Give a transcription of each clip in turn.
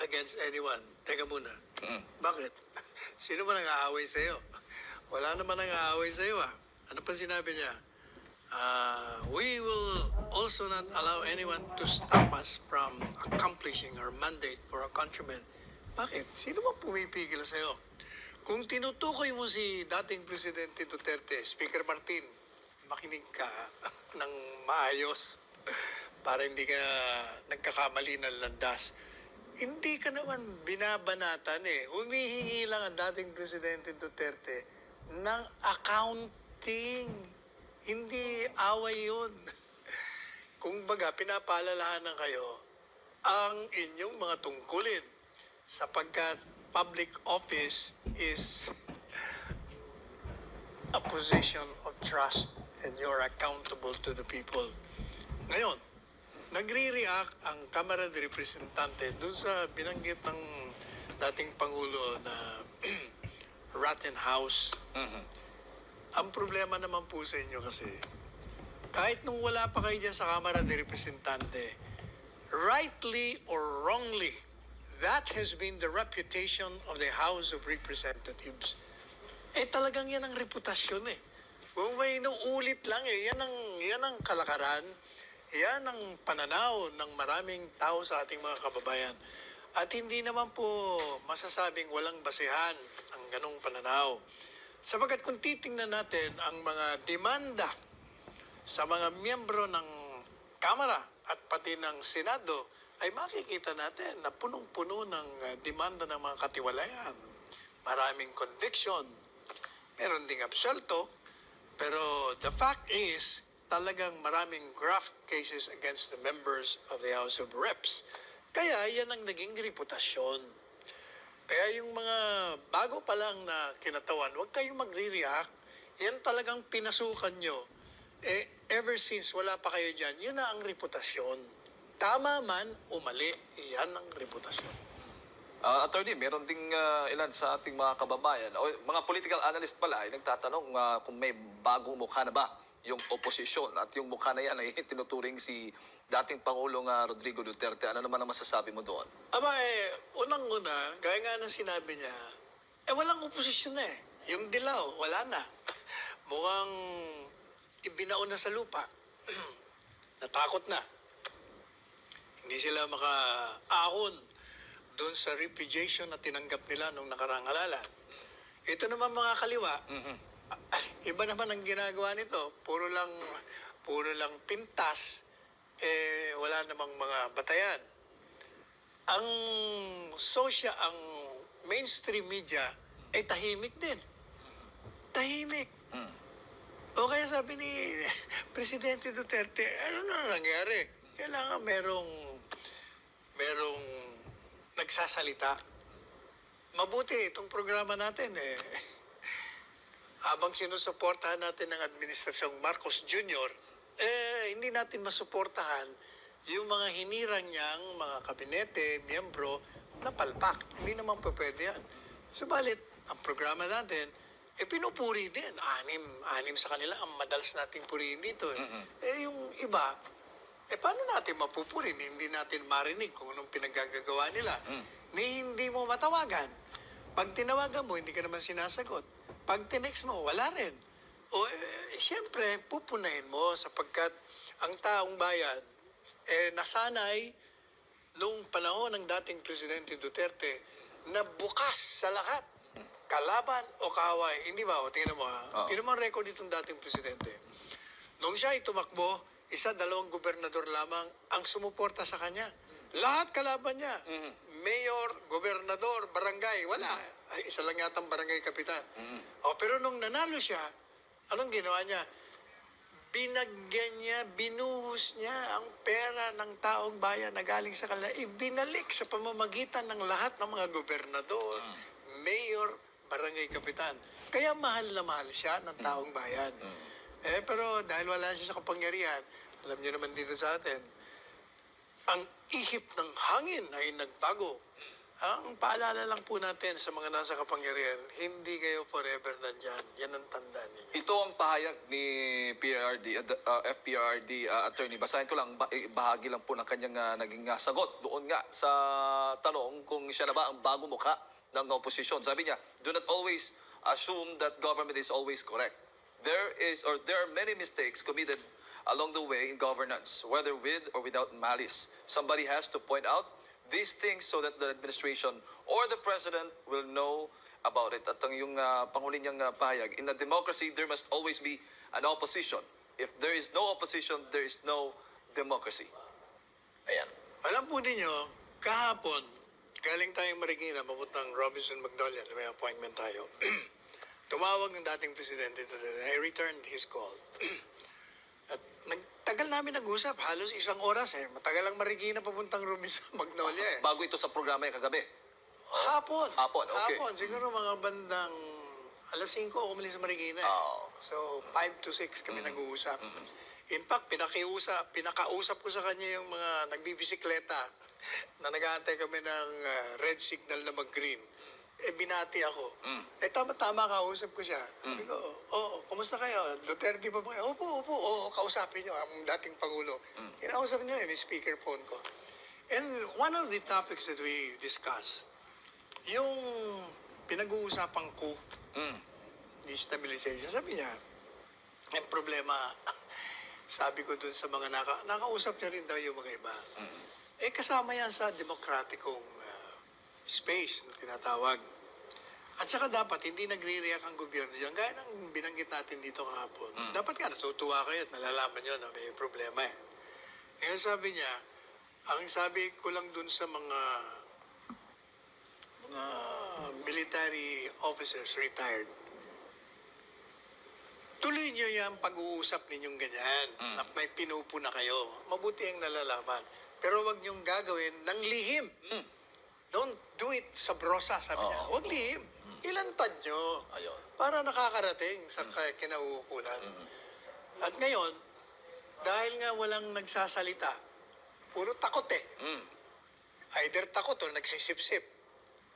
against anyone. Teka muna. Bakit? Sino ba nang-aaway sa'yo? Wala naman nang-aaway sa'yo ah. Ano pa sinabi niya? We will also not allow anyone to stop us from accomplishing our mandate for our countrymen. Bakit? Sino ba pumipigil sa'yo? Kung tinutukoy mo si dating Presidente Duterte, Speaker Martin, makinig ka ng maayos para hindi ka nagkakamali ng landas. Hindi ka naman binabanatan eh. Humihingi lang ang dating Presidente Duterte ng accounting. Hindi away yun. Kung baga, pinapaalalahanan kayo ang inyong mga tungkulin sapagkat public office is a position of trust and you're accountable to the people. Ngayon, nagre-react ang Kamara de Representante dun sa binanggit ng dating Pangulo na Rotten House. Ang problema naman po sa inyo kasi, kahit nung wala pa kayo dyan sa Kamara de Representante, rightly or wrongly, that has been the reputation of the House of Representatives. Talagang yan ang reputasyon eh. Kung may inuulit lang yan ang kalakaran, yan ang pananaw ng maraming tao sa ating mga kababayan. At hindi naman po masasabing walang basehan ang ganong pananaw. Sabagat kung titingnan natin ang mga demanda sa mga miyembro ng Kamara at pati ng Senado, ay makikita natin na punong-puno ng demanda ng mga katiwalayan. Maraming conviction, meron ding absuelto, pero the fact is, talagang maraming graft cases against the members of the House of Reps. Kaya yan ang naging reputasyon. Kaya yung mga bago pa lang na kinatawan, huwag kayong magre-react. Yan talagang pinasukan nyo. Ever since wala pa kayo dyan, yun na ang reputasyon. Tama man o mali, yan ang reputasyon. Attorney, meron ding ilan sa ating mga kababayan, o mga political analyst pala, ay nagtatanong kung may bagong mukha na ba yung oposisyon. At yung mukha na yan ay tinuturing si dating Pangulong Rodrigo Duterte. Ano naman ang masasabi mo doon? Unang-una, gaya nga ng sinabi niya, walang oposisyon na eh. Yung dilaw, wala na. Mukhang ibinaon na sa lupa. Natakot na. Hindi sila makaahon doon sa repudiation na tinanggap nila nung nakaraang halalan. Ito naman mga kaliwa, iba naman ang ginagawa nito. Puro lang pintas, wala namang mga batayan. Ang ang mainstream media ay tahimik din. Tahimik. O kaya sabi ni Presidente Duterte, ano na nangyari? Kailangan merong nagsasalita. Mabuti itong programa natin habang sinusuportahan natin ng Administrasyong Marcos Jr., hindi natin masuportahan yung mga hinirang niyang mga kabinete, miyembro, na palpak. Hindi naman po pwede yan. Subalit, ang programa natin, pinupuri din. Anim sa kanila, ang madalas nating purihin dito. Yung iba, paano natin mapupurin? Hindi natin marinig kung anong pinagagagawa nila. Hindi mo matawagan. Pag tinawagan mo, hindi ka naman sinasagot. Pag tinext mo, wala rin. Siyempre, pupunahin mo sapagkat ang taong bayan, nasanay noong panahon ng dating Presidente Duterte na bukas sa lahat. Kalaban o kaaway. Hindi ba? Tingnan mo ha. Tingnan mo ang record itong dating Presidente. Noong siya ay tumakbo, 1-2 gobernador lamang ang sumuporta sa kanya. Lahat kalaban niya. Mayor, gobernador, barangay, wala. Isa lang yatang barangay kapitan. Pero nung nanalo siya, anong ginawa niya? Binagyan niya, binuhos niya ang pera ng taong bayan na galing sa kanila. Ibinalik sa pamamagitan ng lahat ng mga gobernador, mayor, barangay kapitan. Kaya mahal na mahal siya ng taong bayan. Pero dahil wala siya sa kapangyarihan, alam niyo naman dito sa atin, ang ihip ng hangin ay nagbago. Ang paalala lang po natin sa mga nasa kapangyarihan, hindi kayo forever nandyan. Yan ang tandaan ninyo. Ito ang pahayag ni FPRD attorney. Basahin ko lang, bahagi lang po ng kanyang naging sagot doon nga sa tanong kung siya na ba ang bagong mukha ng oposisyon. Sabi niya, do not always assume that government is always correct. There are many mistakes committed along the way in governance, whether with or without malice. Somebody has to point out these things so that the administration or the president will know about it. At ang yung panghuli niyang pahayag, in a democracy, there must always be an opposition. If there is no opposition, there is no democracy. Ayan. Alam po ninyo, kahapon, galing tayong Marikina, papuntang Robinson Magnolia, may appointment tayo. Tumawag ng dating presidente. I returned his call. At nagtagal namin nag-usap, halos 1 oras eh. Matagal ang Marikina papuntang Robinson Magnolia eh. Bago ito sa programa yung kagabi. Hapon. Hapon, okay. Hapon, siguro mga bandang alas 5 ako umalis sa Marikina eh. Oh. So, 5 to 6 kami nag-uusap. In fact, pinakausap ko sa kanya yung mga nagbibisikleta na nag-aantay kami ng red signal na mag-green. Eh, binati ako. Eh, tama-tama kausap ko siya. Sabi ko, kumusta kayo? Duterte pa ba kayo? Opo. Kausapin niyo ang dating Pangulo. Kinausap niyo yung speakerphone ko. And one of the topics that we discussed, yung pinag-uusapang coup, destabilization, sabi niya, yung problema, sabi ko dun sa mga nakausap niya rin daw yung mga iba. Eh, kasama yan sa demokratikong space na tinatawag. At saka dapat hindi nagre-react ang gobyerno dyan. Gaya ng binanggit natin dito kahapon. Dapat nga natutuwa kayo at nalalaman nyo na may problema eh. Ngayon sabi niya, ang sabi ko lang dun sa mga military officers retired, tuloy nyo yung pag-uusap ninyong ganyan na may pinupuna kayo. Mabuti ang nalalaman. Pero wag nyong gagawin ng lihim. Don't do it sa brosa, sabi niya. Huwag lihim. Ilantad nyo. Ayun. Para nakakarating sa kinauukulan. At ngayon, dahil nga walang nagsasalita, puro takot eh. Either takot o nagsisip-sip.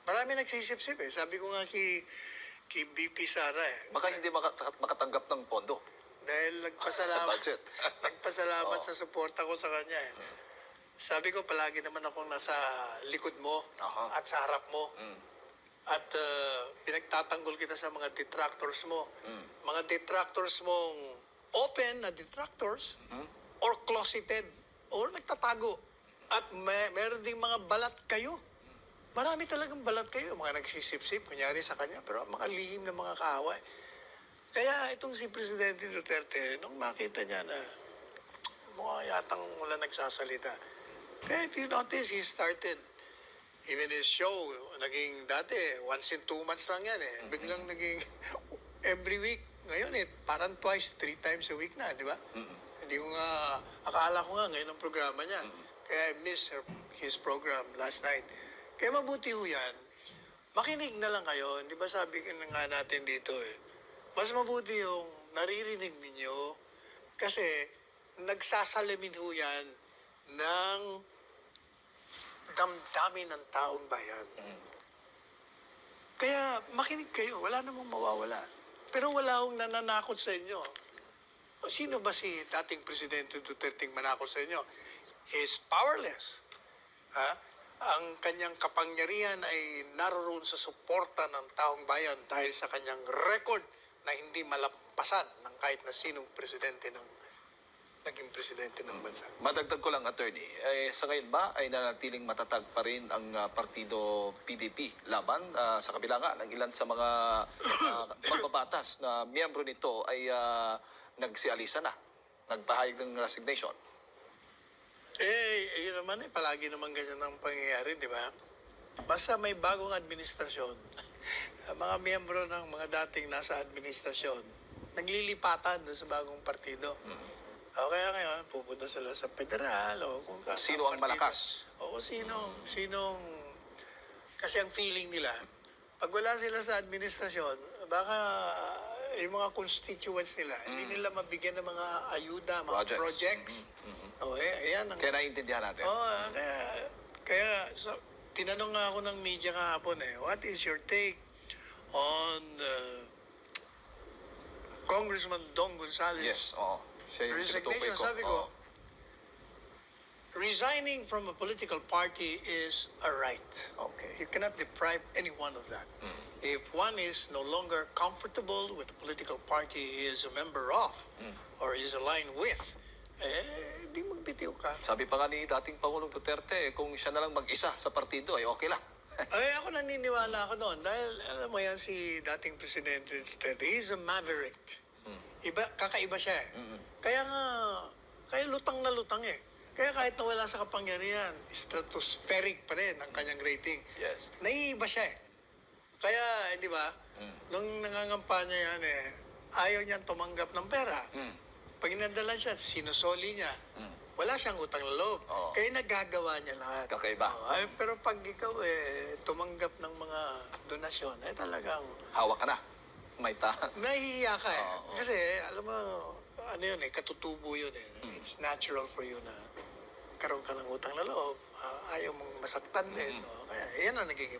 Marami nagsisip-sip eh. Sabi ko nga kay BP Sara eh. Baka hindi makatanggap ng pondo. Dahil nagpasalamat, Budget. nagpasalamat sa suporta ko sa kanya eh. Sabi ko, palagi naman akong nasa likod mo at sa harap mo. At pinagtatanggol kita sa mga detractors mo. Mga detractors mong open na detractors or closeted or nagtatago. At meron ding mga balat kayo. Marami talagang balat kayo. Mga nagsisip-sip, kunyari sa kanya, pero mga lihim na mga kaaway. Kaya itong si Presidente Duterte, nung makita niya na mukha yatang wala nagsasalita, kaya if you notice, he started, even his show, naging dati, once in 2 months lang yan eh. Biglang naging every week. Ngayon eh, parang twice, 3 times a week na, di ba? Hindi ko nga, akala ko nga ngayon ang programa niya. Kaya I missed his program last night. Kaya mabuti ho yan, makinig na lang kayo. Di ba sabi ko na nga natin dito eh, mas mabuti yung naririnig ninyo kasi nagsasalamin ho yan ng damdamin ng taong bayan. Kaya makinig kayo, wala namang mawawala. Pero wala akong nananakot sa inyo. O sino ba si dating Presidente Duterte manakot sa inyo? He's powerless. Ang kanyang kapangyarihan ay naroon sa suporta ng taong bayan dahil sa kanyang record na hindi malampasan ng kahit na sinong presidente ng naging presidente ng bansa. Madagdag ko lang, attorney, sa ngayon ba ay nanatiling matatag pa rin ang partido PDP laban sa kabila nga ng ilan sa mga magbabatas na miyembro nito ay nagsialisa na, nagpahayag ng resignation? Yun naman palagi naman ganyan ang pangyayari, di ba? Basta may bagong administrasyon, ang mga miyembro ng mga dating nasa administrasyon, naglilipatan doon sa bagong partido. O kaya ngayon, pupunta sila sa federal o kung sino ang malakas. O kung sinong... Kasi ang feeling nila, pag wala sila sa administrasyon, baka yung mga constituents nila, hindi nila mabigyan ng mga ayuda, mga projects. O, ayan. Kaya naiintindihan natin. Kaya tinanong nga ako ng media kahapon what is your take on Congressman Dong Gonzales? Yes, oo. Siya yung tinutukoy Resignation, ko. sabi ko, resigning from a political party is a right. Okay. You cannot deprive anyone of that. If one is no longer comfortable with the political party he is a member of or is aligned with, di magbitiw ka. Sabi pa nga ni dating Pangulong Duterte, kung siya na lang mag-isa sa partido, ay okay lang. Ay, ako naniniwala ako doon dahil alam mo yan si dating Presidente Duterte, he's a maverick. Kakaiba siya Kaya nga, kaya lutang na lutang Kaya kahit nawala sa kapangyarihan, stratospheric pa rin ang kanyang rating. Yes. Naiiba siya Kaya, di ba, nung nangangampanya yan ayaw niyang tumanggap ng pera. Pag inadala siya, sinusoli niya. Wala siyang utang na loob. Oo. Kaya nagagawa niya lahat. Kakaiba. Pero pag ikaw tumanggap ng mga donasyon, talagang Hawak ka na. May nahihiya ka Oo. Kasi, alam mo, ano yun katutubo yun It's natural for you na karoon ka ng utang na loob. Ayaw mong masaktan din. Kaya yan ang nagiging